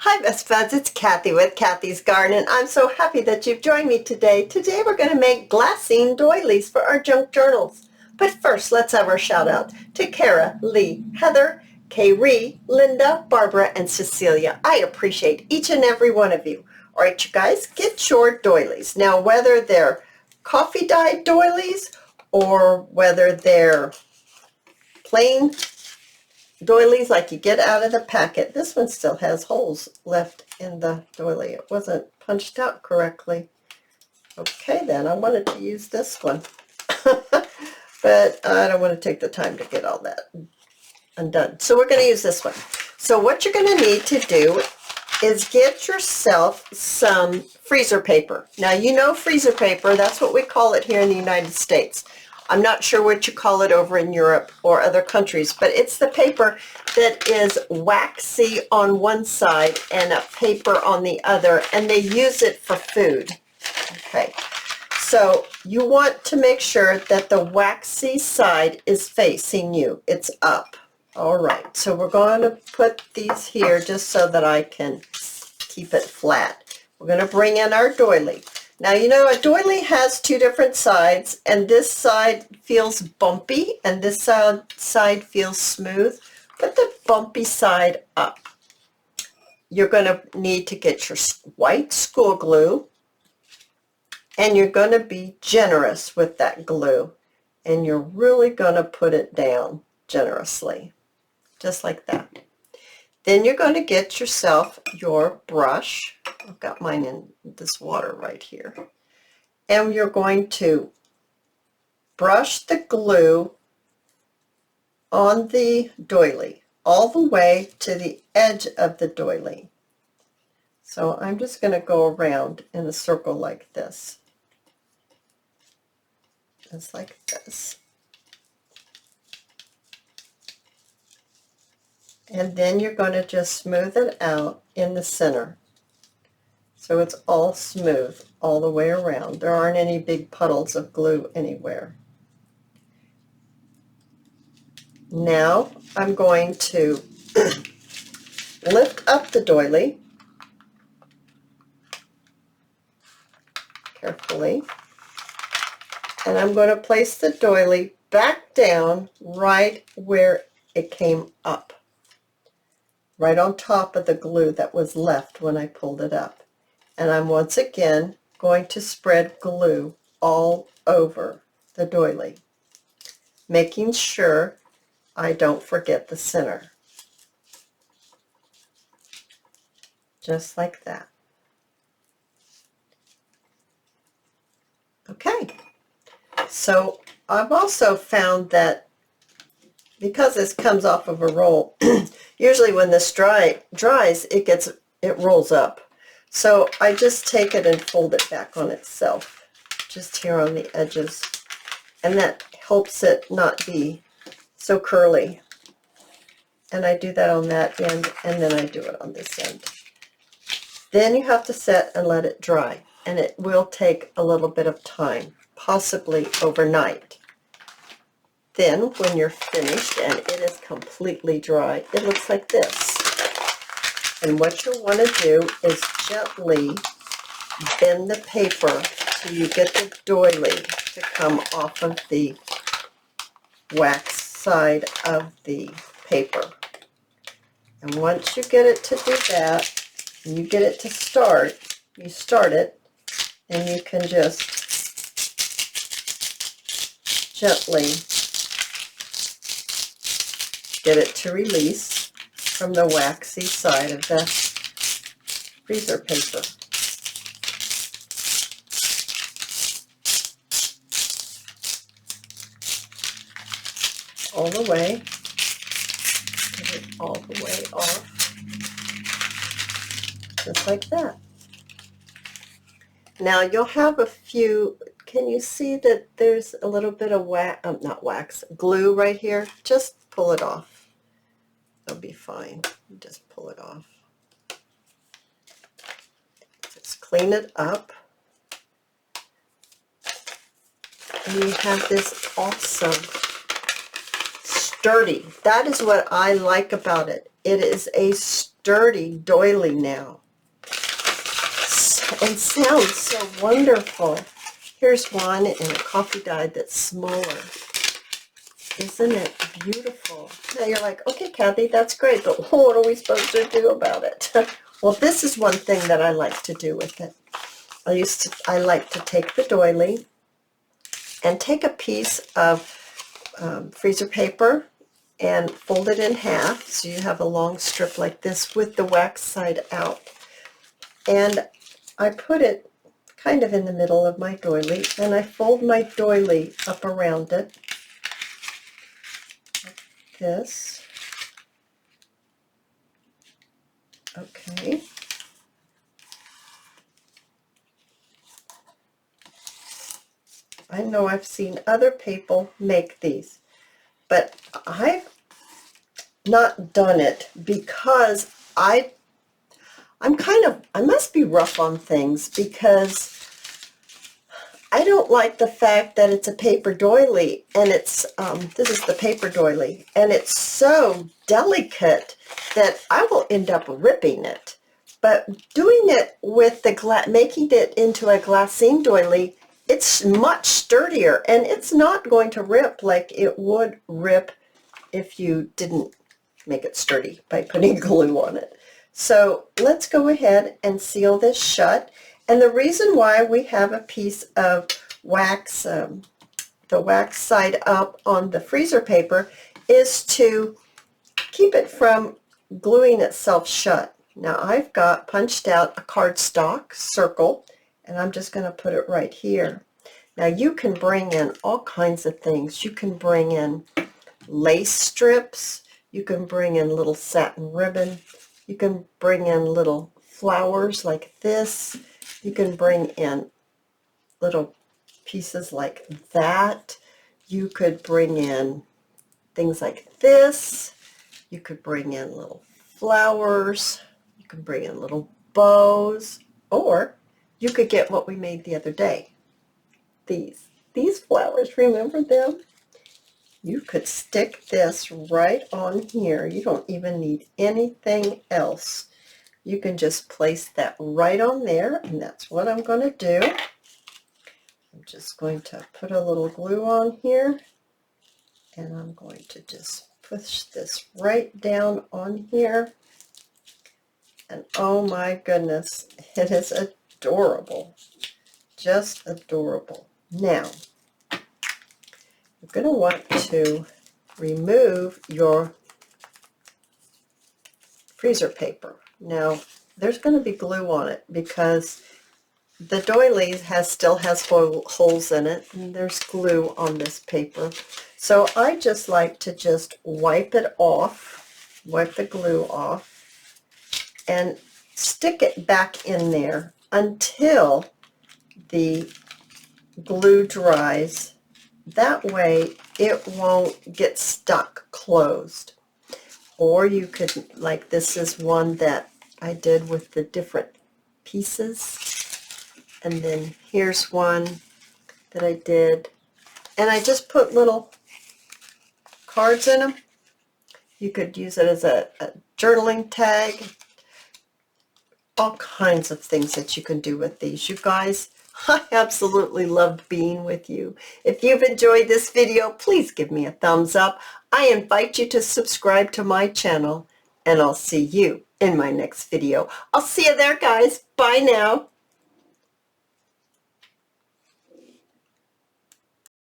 Hi Best Buds, it's Cathy with Cathy's Garden, and I'm so happy that you've joined me today. Today we're going to make glassine doilies for our junk journals. But first, let's have our shout out to Kara, Lee, Heather, Kay, Linda, Barbara, and Cecilia. I appreciate each and every one of you. All right, you guys, get your doilies. Now, whether they're coffee dyed doilies or whether they're plain doilies like you get out of the packet. This one still has holes left in the doily. It wasn't punched out correctly. Okay, then I wanted to use this one. But I don't want to take the time to get all that undone. So we're going to use this one. So what you're going to need to do is get yourself some freezer paper. Now, you know freezer paper, that's what we call it here in the United States. I'm not sure what you call it over in Europe or other countries, but it's the paper that is waxy on one side and a paper on the other, and they use it for food. Okay, so you want to make sure that the waxy side is facing you. It's up. All right, so we're going to put these here just so that I can keep it flat. We're going to bring in our doily. Now, you know, a doily has two different sides, and this side feels bumpy, and this side feels smooth. Put the bumpy side up. You're going to need to get your white school glue, and you're going to be generous with that glue, and you're really going to put it down generously, just like that. Then you're going to get yourself your brush. I've got mine in this water right here. And you're going to brush the glue on the doily all the way to the edge of the doily. So I'm just going to go around in a circle like this. Just like this. And then you're going to just smooth it out in the center. So it's all smooth all the way around. There aren't any big puddles of glue anywhere. Now I'm going to lift up the doily carefully, and I'm going to place the doily back down right where it came up, right on top of the glue that was left when I pulled it up. And I'm once again going to spread glue all over the doily, making sure I don't forget the center. Just like that. Okay, so I've also found that because this comes off of a roll, usually when this dries, it rolls up. So I just take it and fold it back on itself, just here on the edges, and that helps it not be so curly. And I do that on that end, and then I do it on this end. Then you have to set and let it dry, and it will take a little bit of time, possibly overnight. Then when you're finished and it is completely dry, it looks like this. And what you'll want to do is gently bend the paper till you get the doily to come off of the wax side of the paper. And once you get it to do that, and you get it to start, you start it, and you can just gently get it to release from the waxy side of the freezer paper. All the way, get it all the way off, just like that. Now you'll have a few, can you see that there's a little bit of glue right here? Just pull it off. It'll be fine. Just pull it off. Just clean it up. And you have this awesome, sturdy. That is what I like about it. It is a sturdy doily now. And sounds so wonderful. Here's one in a coffee dye that's smaller. Isn't it beautiful? Now you're like, okay, Cathy, that's great, but what are we supposed to do about it? Well, this is one thing that I like to do with it. I like to take the doily and take a piece of freezer paper and fold it in half, so you have a long strip like this with the wax side out. And I put it kind of in the middle of my doily, and I fold my doily up around it like this. Okay. I know I've seen other people make these, but I've not done it because I must be rough on things, because I don't like the fact that it's a paper doily, and it's, this is the paper doily, and it's so delicate that I will end up ripping it. But doing it with making it into a glassine doily, it's much sturdier, and it's not going to rip like it would rip if you didn't make it sturdy by putting glue on it. So let's go ahead and seal this shut. And the reason why we have a piece of wax, the wax side up on the freezer paper, is to keep it from gluing itself shut. Now I've got punched out a cardstock circle, and I'm just going to put it right here. Now you can bring in all kinds of things. You can bring in lace strips, you can bring in little satin ribbon, you can bring in little flowers like this, you can bring in little pieces like that, you could bring in things like this, you could bring in little flowers, you can bring in little bows, or you could get what we made the other day. These flowers, remember them? You could stick this right on here. You don't even need anything else. You can just place that right on there, and that's what I'm going to do. I'm just going to put a little glue on here, and I'm going to just push this right down on here. And oh my goodness, it is adorable. Just adorable. Now, you're going to want to remove your freezer paper. Now, there's going to be glue on it because the doily still has holes in it, and there's glue on this paper. So I just like to just wipe it off, wipe the glue off, and stick it back in there until the glue dries. That way it won't get stuck closed. Or you could, like this is one that I did with the different pieces, and then here's one that I did, and I just put little cards in them. You could use it as a journaling tag. All kinds of things that you can do with these. You guys, I absolutely loved being with you. If you've enjoyed this video, please give me a thumbs up. I invite you to subscribe to my channel, and I'll see you in my next video. I'll see you there, guys. Bye now.